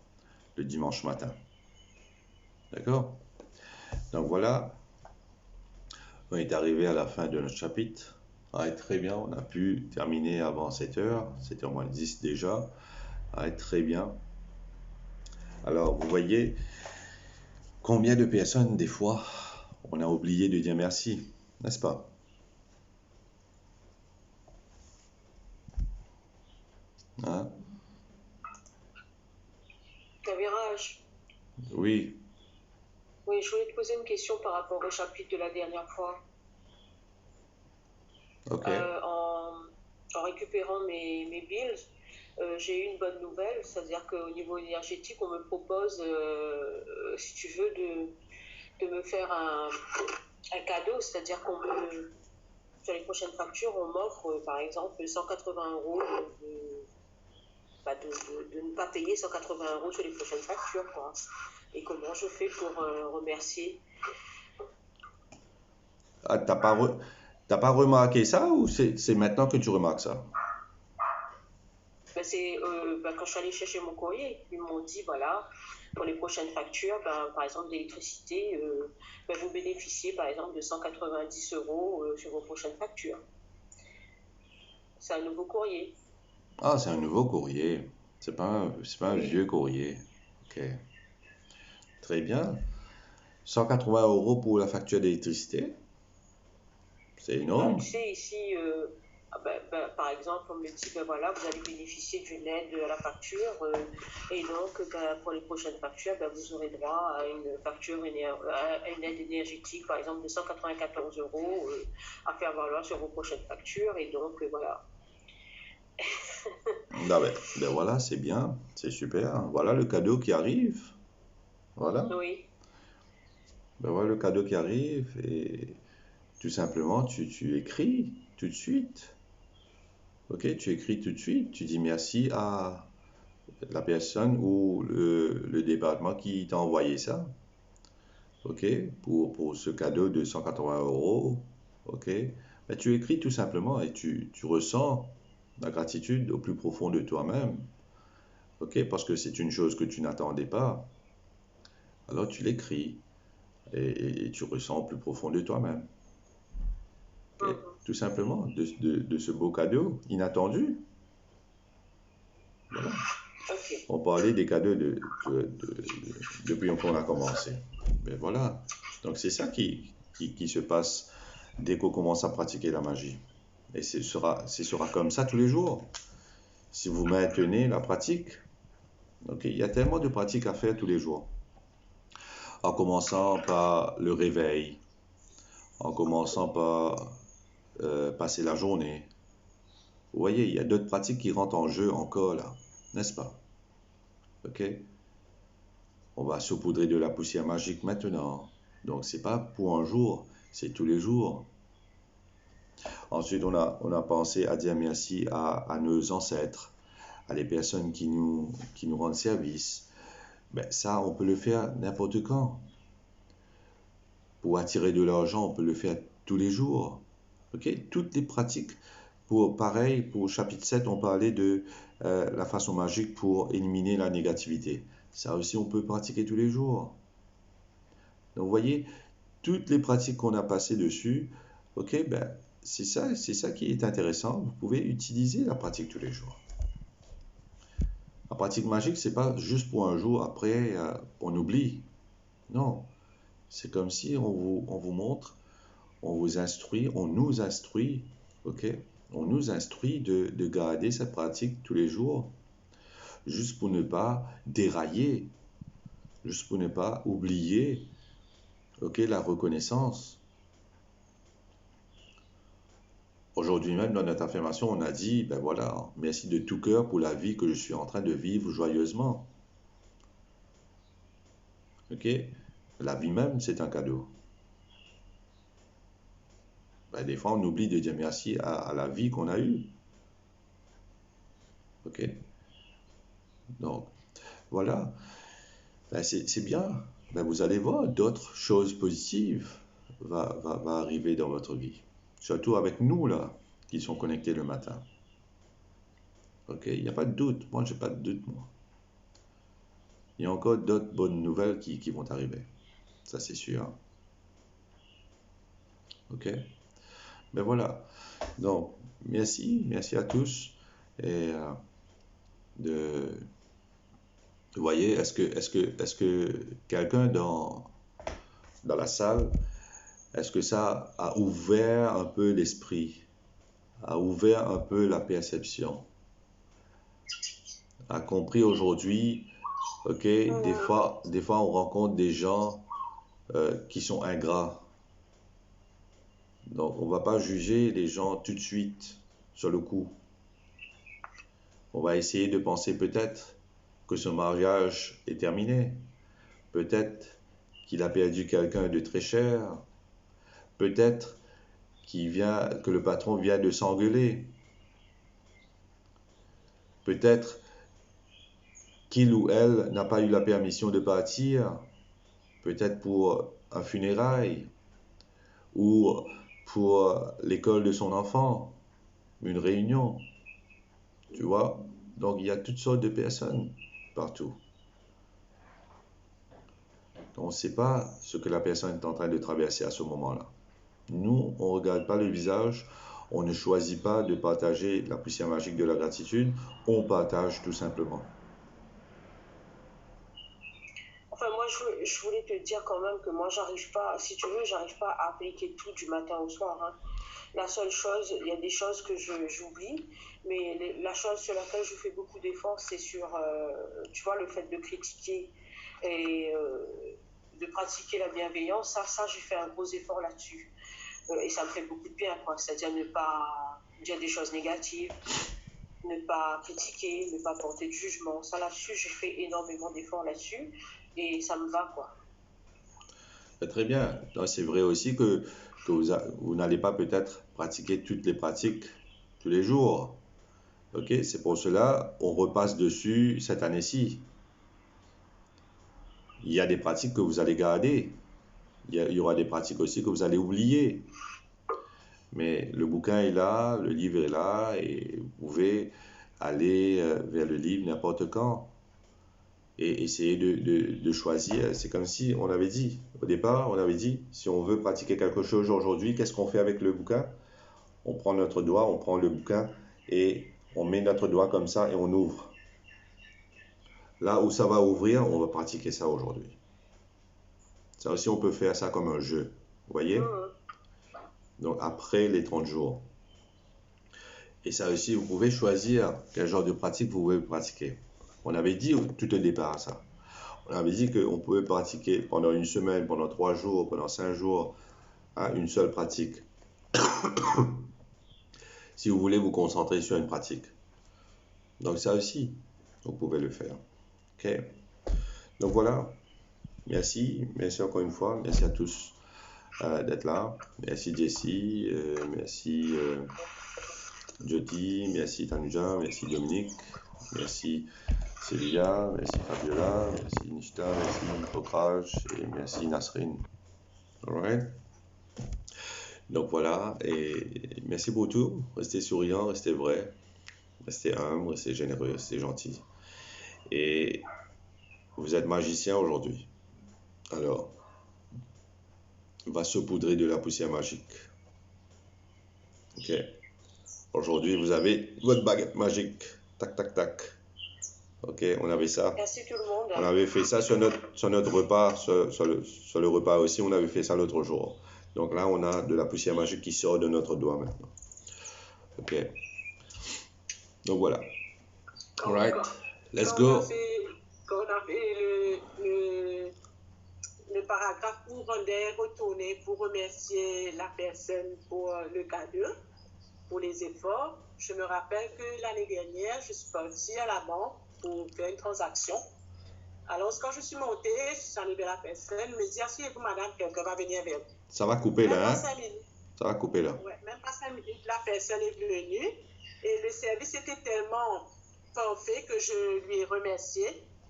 A: le dimanche matin. D'accord? Donc voilà. On est arrivé à la fin de notre chapitre. Très bien, on a pu terminer avant 7h, 7h moins 10 déjà. Très bien. Alors, vous voyez combien de personnes, des fois, on a oublié de dire merci, n'est-ce pas? Hein?
B: Kaviraj,
A: Oui,
B: oui, je voulais te poser une question par rapport au chapitre de la dernière fois.
A: ok.
B: En récupérant mes bills, j'ai eu une bonne nouvelle, c'est-à-dire qu'au niveau énergétique, on me propose, si tu veux, de me faire un cadeau, c'est-à-dire sur les prochaines factures, on m'offre, par exemple, 180 € de ne pas payer 180 € sur les prochaines factures, quoi. Et comment je fais pour remercier?
A: Ah, t'as pas remarqué ça ou c'est maintenant que tu remarques ça?
B: C'est quand je suis allée chercher mon courrier, ils m'ont dit, voilà, pour les prochaines factures, par exemple d'électricité, vous bénéficiez par exemple de 190 € sur vos prochaines factures. C'est un nouveau courrier.
A: Ah, c'est un nouveau courrier. C'est pas un vieux courrier. Ok. Très bien. 180 € pour la facture d'électricité. C'est énorme.
B: Tu sais, ici, par exemple, on me dit, voilà, vous allez bénéficier d'une aide à la facture, et donc, pour les prochaines factures, vous aurez droit à une à une aide énergétique, par exemple, de 194 € à faire valoir sur vos prochaines factures, et donc, voilà.
A: Ah ben voilà, c'est bien, c'est super. Voilà le cadeau qui arrive. Voilà.
B: Oui.
A: Ben voilà le cadeau qui arrive et tout simplement tu écris tout de suite. Ok, tu écris tout de suite. Tu dis merci à la personne ou le département qui t'a envoyé ça. Ok, pour ce cadeau de 180 €. Ok, ben, tu écris tout simplement et tu ressens la gratitude au plus profond de toi-même. Ok, parce que c'est une chose que tu n'attendais pas. Alors tu l'écris et tu ressens au plus profond de toi-même. Okay? Tout simplement, de ce beau cadeau inattendu. Voilà.
B: Okay.
A: On parlait des cadeaux depuis qu'on a commencé. Mais voilà. Donc c'est ça qui qui se passe dès qu'on commence à pratiquer la magie. Et ce sera comme ça tous les jours. Si vous maintenez la pratique, ok, il y a tellement de pratiques à faire tous les jours. En commençant par le réveil, en commençant par passer la journée. Vous voyez, il y a d'autres pratiques qui rentrent en jeu encore là, n'est-ce pas? Ok? On va saupoudrer de la poussière magique maintenant. Donc, c'est pas pour un jour, c'est tous les jours. Ensuite, on a pensé à dire merci à nos ancêtres, à les personnes qui nous rendent service. Ben, ça, on peut le faire n'importe quand. Pour attirer de l'argent, on peut le faire tous les jours. Ok? Toutes les pratiques. Pareil, pour chapitre 7, on parlait de la façon magique pour éliminer la négativité. Ça aussi, on peut pratiquer tous les jours. Donc, vous voyez, toutes les pratiques qu'on a passées dessus, ok, ben, c'est ça qui est intéressant. Vous pouvez utiliser la pratique tous les jours. La pratique magique, c'est pas juste pour un jour, après, on oublie. Non. C'est comme si on vous montre, on vous instruit, on nous instruit, ok? On nous instruit de garder cette pratique tous les jours, juste pour ne pas dérailler, juste pour ne pas oublier, ok, la reconnaissance. Aujourd'hui même, dans notre affirmation, on a dit, ben voilà, merci de tout cœur pour la vie que je suis en train de vivre joyeusement. Ok? La vie même, c'est un cadeau. Ben, des fois, on oublie de dire merci à la vie qu'on a eue. Ok? Donc, voilà. Ben, c'est bien. Ben, vous allez voir, d'autres choses positives vont arriver dans votre vie. Surtout avec nous, là, qui sont connectés le matin. Ok? Il n'y a pas de doute. Moi, j'ai pas de doute, moi. Il y a encore d'autres bonnes nouvelles qui vont arriver. Ça, c'est sûr. Ok? Ben voilà. Donc, merci à tous. Et vous voyez, est-ce que quelqu'un dans la salle, est-ce que ça a ouvert un peu l'esprit, a ouvert un peu la perception, a compris aujourd'hui, ok, des fois on rencontre des gens qui sont ingrats. Donc, on va pas juger les gens tout de suite, sur le coup. On va essayer de penser peut-être que ce mariage est terminé. Peut-être qu'il a perdu quelqu'un de très cher. Peut-être que le patron vient de s'engueuler. Peut-être qu'il ou elle n'a pas eu la permission de partir. Peut-être pour un funérail ou pour l'école de son enfant, une réunion. Tu vois? Donc, il y a toutes sortes de personnes partout. On ne sait pas ce que la personne est en train de traverser à ce moment-là. Nous, on ne regarde pas le visage, on ne choisit pas de partager la poussière magique de la gratitude, on partage tout simplement.
B: Enfin, moi, je voulais te dire quand même que moi, j'arrive pas, si tu veux, j'arrive pas à appliquer tout du matin au soir, hein. La seule chose, il y a des choses que j'oublie, mais la chose sur laquelle je fais beaucoup d'efforts, c'est sur, tu vois, le fait de critiquer et de pratiquer la bienveillance. Ça j'ai fait un gros effort là-dessus. Et ça me fait beaucoup de bien, quoi. C'est-à-dire ne pas dire des choses négatives, ne pas critiquer, ne pas porter de jugement. Ça, là-dessus, j'ai fait énormément d'efforts là-dessus et ça me va, quoi.
A: Très bien. C'est vrai aussi que vous n'allez pas peut-être pratiquer toutes les pratiques tous les jours. Ok, c'est pour cela on repasse dessus cette année-ci. Il y a des pratiques que vous allez garder. Il y aura des pratiques aussi que vous allez oublier. Mais le bouquin est là, le livre est là, et vous pouvez aller vers le livre n'importe quand et essayer de choisir. C'est comme si on avait dit, au départ, on avait dit, si on veut pratiquer quelque chose aujourd'hui, qu'est-ce qu'on fait avec le bouquin? On prend notre doigt, on prend le bouquin et on met notre doigt comme ça et on ouvre. Là où ça va ouvrir, on va pratiquer ça aujourd'hui. Ça aussi, on peut faire ça comme un jeu. Vous voyez?
B: Mhm.
A: Donc après les 30 jours. Et ça aussi, vous pouvez choisir quel genre de pratique vous pouvez pratiquer. On avait dit tout au départ ça. On avait dit qu'on pouvait pratiquer pendant une semaine, pendant 3 jours, pendant 5 jours, hein, une seule pratique. Si vous voulez vous concentrer sur une pratique. Donc ça aussi, vous pouvez le faire. Ok? Donc voilà. Merci. Merci encore une fois. Merci à tous d'être là. Merci Jessie. Merci Jody. Merci Tanuja. Merci Dominique. Merci Célia. Merci Fabiola. Merci Nishta. Merci Pokraj. Et merci Nasrin. Alright? Donc voilà. Et merci pour tout. Restez souriant. Restez vrai. Restez humble. Restez généreux. Restez gentil. Et vous êtes magicien aujourd'hui. Alors, va saupoudrer de la poussière magique. Ok? Aujourd'hui, vous avez votre baguette magique. Tac, tac, tac. Ok, on avait ça.
B: Merci tout le monde.
A: On avait fait ça sur notre repas, sur le repas aussi. On avait fait ça l'autre jour. Donc là, on a de la poussière magique qui sort de notre doigt maintenant. Ok? Donc voilà. Alright, let's go.
B: Quand on a fait le paragraphe où on est retourné pour remercier la personne pour le cadeau, pour les efforts, je me rappelle que l'année dernière, je suis partie à la banque pour faire une transaction. Alors, quand je suis montée, j'en ai vu la personne, elle me dit, asseyez-vous madame, quelqu'un va venir vers vous.
A: Ça va couper là, hein?
B: 5 minutes.
A: Ça va couper là.
B: Ouais, même pas 5 minutes, la personne est venue et le service était tellement parfait que je lui ai remercié.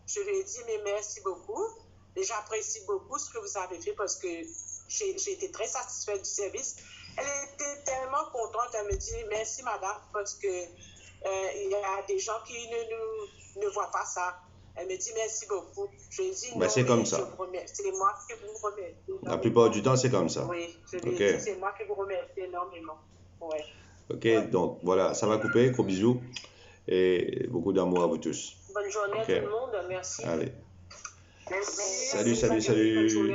B: Je lui ai dit, mais merci beaucoup. Et j'apprécie beaucoup ce que vous avez fait parce que j'ai été très satisfaite du service. Elle était tellement contente. Elle me dit, merci madame, parce que il y a des gens qui ne voient pas ça. Elle me dit, merci beaucoup. Je lui ai dit, non,
A: c'est comme ça.
B: C'est moi qui vous remercie.
A: La plupart du temps, c'est comme ça.
B: Oui, je lui ai dit, c'est moi qui vous remercie énormément. Ouais.
A: Ok, donc voilà, ça va couper. Gros bisous. Et beaucoup d'amour à vous tous.
B: Bonne journée à tout le monde. Merci.
A: Allez.
B: Merci.
A: Salut, salut, salut.